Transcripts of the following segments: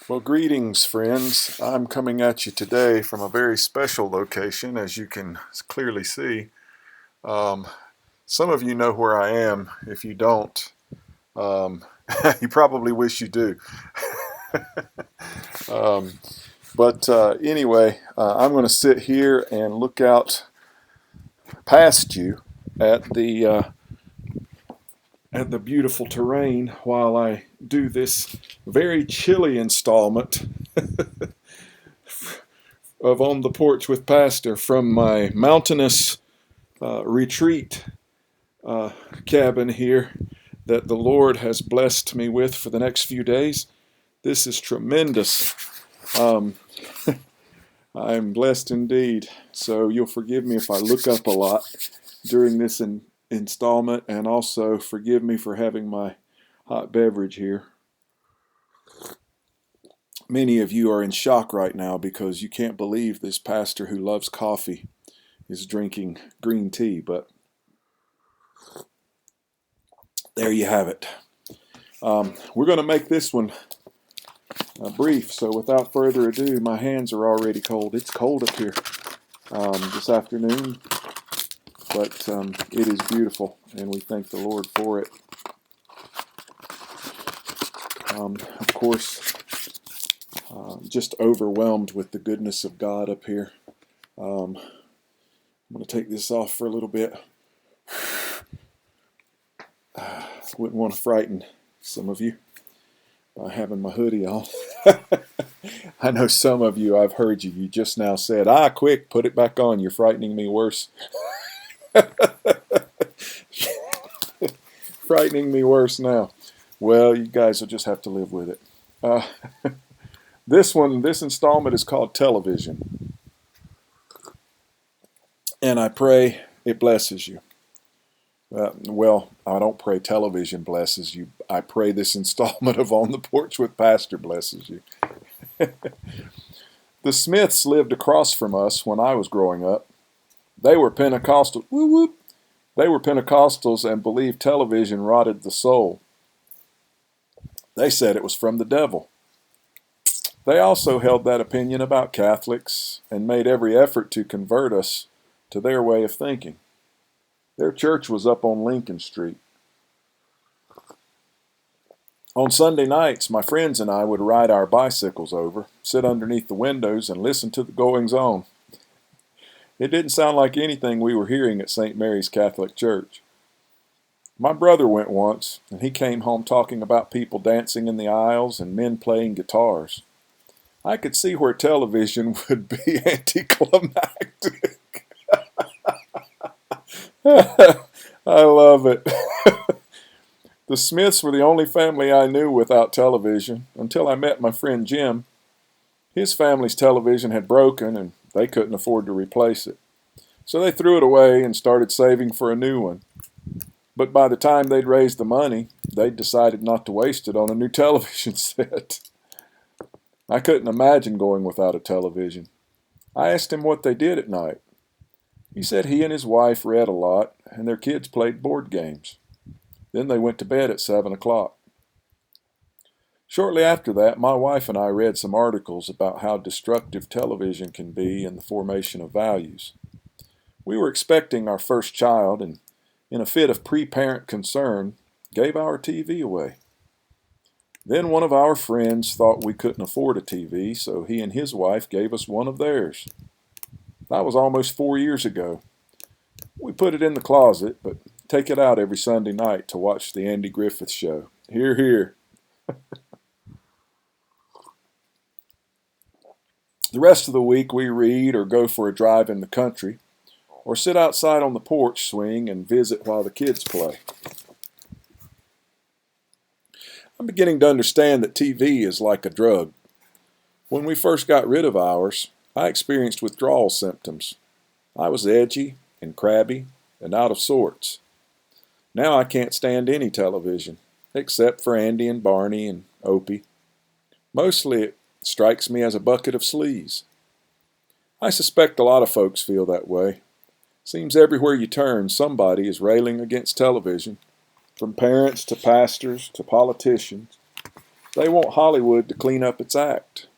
Well, greetings, friends. I'm coming at you today from a very special location, as you can clearly see. Um, some of you know where I am. If you don't, um, you probably wish you do. um, but I'm going to sit here and look out past you at the beautiful terrain while I do this very chilly installment of On the Porch with Pastor from my mountainous retreat uh, cabin here that the Lord has blessed me with for the next few days. This is tremendous. Um, I'm blessed indeed. So you'll forgive me if I look up a lot during this installment, and also forgive me for having my hot beverage here. Many of you are in shock right now because you can't believe this pastor who loves coffee is drinking green tea, but there you have it. We're going to make this one brief, so without further ado, my hands are already cold. It's cold up here this afternoon, but it is beautiful, and we thank the Lord for it. Of course, just overwhelmed with the goodness of God up here. I'm going to take this off for a little bit. Wouldn't want to frighten some of you by having my hoodie on. I know some of you, I've heard you, you just now said, quick, put it back on. You're frightening me worse. Frightening me worse now. Well, you guys will just have to live with it. This installment is called Television. And I pray it blesses you. Well, I don't pray television blesses you. I pray this installment of On the Porch with Pastor blesses you. The Smiths lived across from us when I was growing up. They were Pentecostals. Woo whoop. They were Pentecostals and believed television rotted the soul. They said it was from the devil. They also held that opinion about Catholics and made every effort to convert us to their way of thinking. Their church was up on Lincoln Street. On Sunday nights, my friends and I would ride our bicycles over, sit underneath the windows, and listen to the goings-on. It didn't sound like anything we were hearing at St. Mary's Catholic Church. My brother went once, and he came home talking about people dancing in the aisles and men playing guitars. I could see where television would be anticlimactic. I love it. The Smiths were the only family I knew without television until I met my friend Jim. His family's television had broken and they couldn't afford to replace it. So they threw it away and started saving for a new one. But by the time they'd raised the money, they'd decided not to waste it on a new television set. I couldn't imagine going without a television. I asked him what they did at night. He said he and his wife read a lot, and their kids played board games. Then they went to bed at 7 o'clock. Shortly after that, my wife and I read some articles about how destructive television can be in the formation of values. We were expecting our first child, and in a fit of pre-parent concern, gave our TV away. Then one of our friends thought we couldn't afford a TV, so he and his wife gave us one of theirs. That was almost 4 years ago. We put it in the closet, but take it out every Sunday night to watch the Andy Griffith Show. Hear, hear. The rest of the week we read or go for a drive in the country, or sit outside on the porch swing and visit while the kids play. I'm beginning to understand that TV is like a drug. When we first got rid of ours, I experienced withdrawal symptoms. I was edgy and crabby and out of sorts. Now I can't stand any television, except for Andy and Barney and Opie. Mostly it strikes me as a bucket of sleaze. I suspect a lot of folks feel that way. Seems everywhere you turn, somebody is railing against television, from parents to pastors to politicians. They want Hollywood to clean up its act.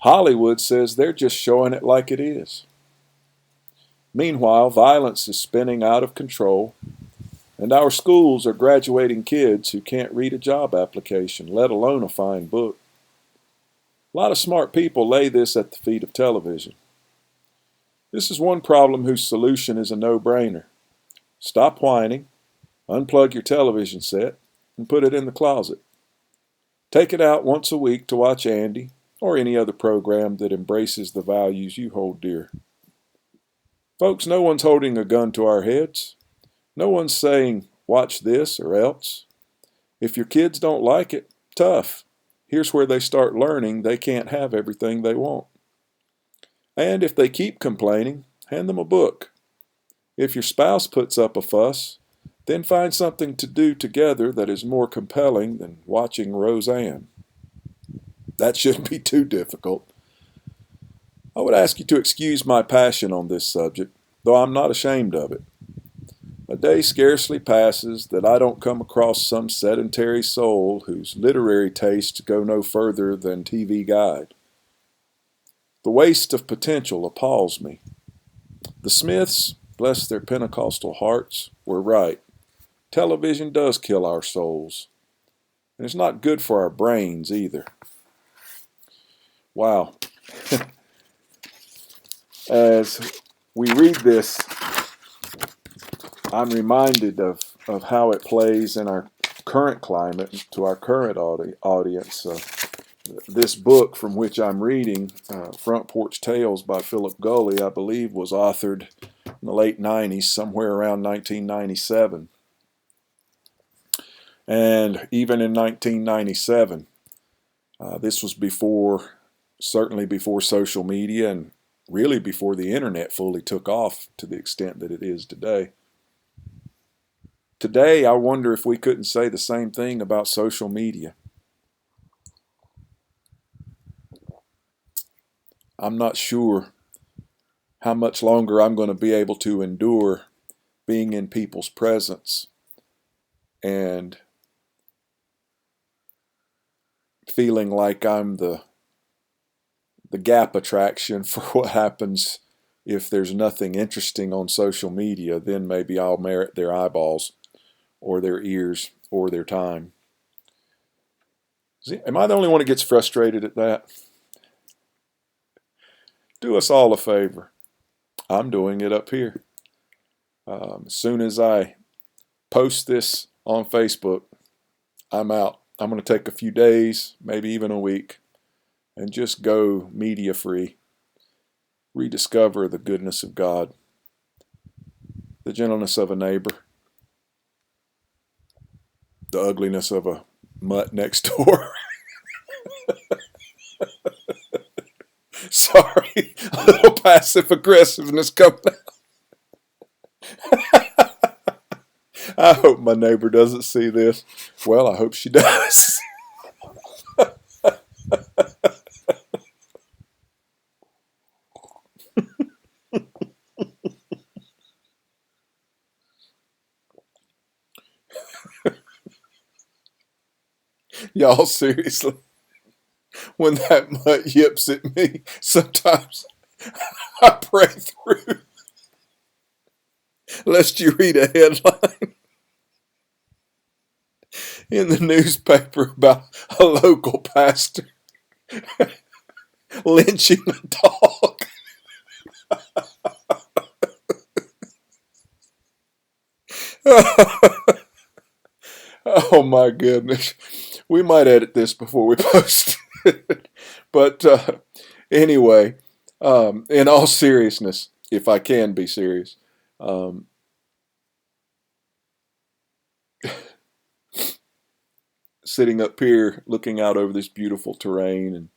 Hollywood says they're just showing it like it is. Meanwhile, violence is spinning out of control, and our schools are graduating kids who can't read a job application, let alone a fine book. A lot of smart people lay this at the feet of television. This is one problem whose solution is a no-brainer. Stop whining, unplug your television set, and put it in the closet. Take it out once a week to watch Andy or any other program that embraces the values you hold dear. Folks, no one's holding a gun to our heads. No one's saying, watch this or else. If your kids don't like it, tough. Here's where they start learning they can't have everything they want. And if they keep complaining, hand them a book. If your spouse puts up a fuss, then find something to do together that is more compelling than watching Roseanne. That shouldn't be too difficult. I would ask you to excuse my passion on this subject, though I'm not ashamed of it. A day scarcely passes that I don't come across some sedentary soul whose literary tastes go no further than TV Guide. The waste of potential appalls me. The Smiths, bless their Pentecostal hearts, were right. Television does kill our souls, and it's not good for our brains either. Wow. As we read this, I'm reminded of how it plays in our current climate, to our current audience. This book from which I'm reading, Front Porch Tales by Philip Gulley, I believe was authored in the late 90s, somewhere around 1997. And even in 1997, this was certainly before social media and really before the internet fully took off to the extent that it is today. Today, I wonder if we couldn't say the same thing about social media. I'm not sure how much longer I'm going to be able to endure being in people's presence and feeling like I'm the gap attraction for what happens if there's nothing interesting on social media. Then maybe I'll merit their eyeballs or their ears or their time. Am I the only one that gets frustrated at that? Do us all a favor. I'm doing it up here. As soon as I post this on Facebook, I'm out. I'm going to take a few days, maybe even a week, and just go media free. Rediscover the goodness of God, the gentleness of a neighbor, the ugliness of a mutt next door. Sorry, a little passive aggressiveness coming out. I hope my neighbor doesn't see this. Well, I hope she does. Y'all, seriously, when that mutt yips at me, sometimes I pray through, lest you read a headline in the newspaper about a local pastor lynching a dog. Oh my goodness. We might edit this before we post it. But anyway, in all seriousness, if I can be serious, sitting up here looking out over this beautiful terrain and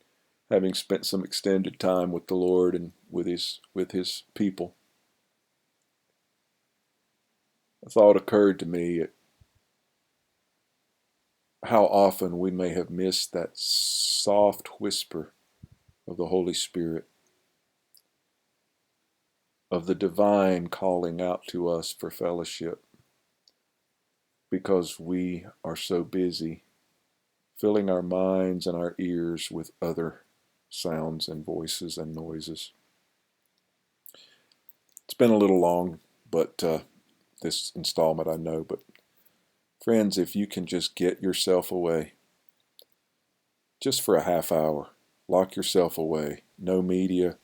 having spent some extended time with the Lord and with his people, a thought occurred to me how often we may have missed that soft whisper of the Holy Spirit, of the divine calling out to us for fellowship, because we are so busy filling our minds and our ears with other sounds and voices and noises. It's been a little long, but this installment I know, but friends, if you can just get yourself away, just for a half hour, lock yourself away. No media,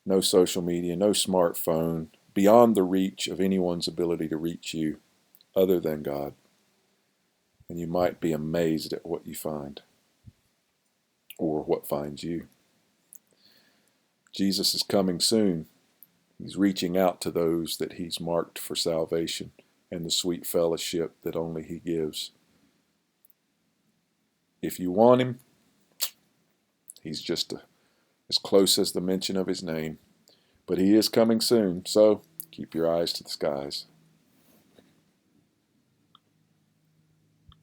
no social media, no smartphone, beyond the reach of anyone's ability to reach you other than God. And you might be amazed at what you find, or what finds you. Jesus is coming soon. He's reaching out to those that he's marked for salvation and the sweet fellowship that only he gives. If you want him, he's just as close as the mention of his name. But he is coming soon, so keep your eyes to the skies.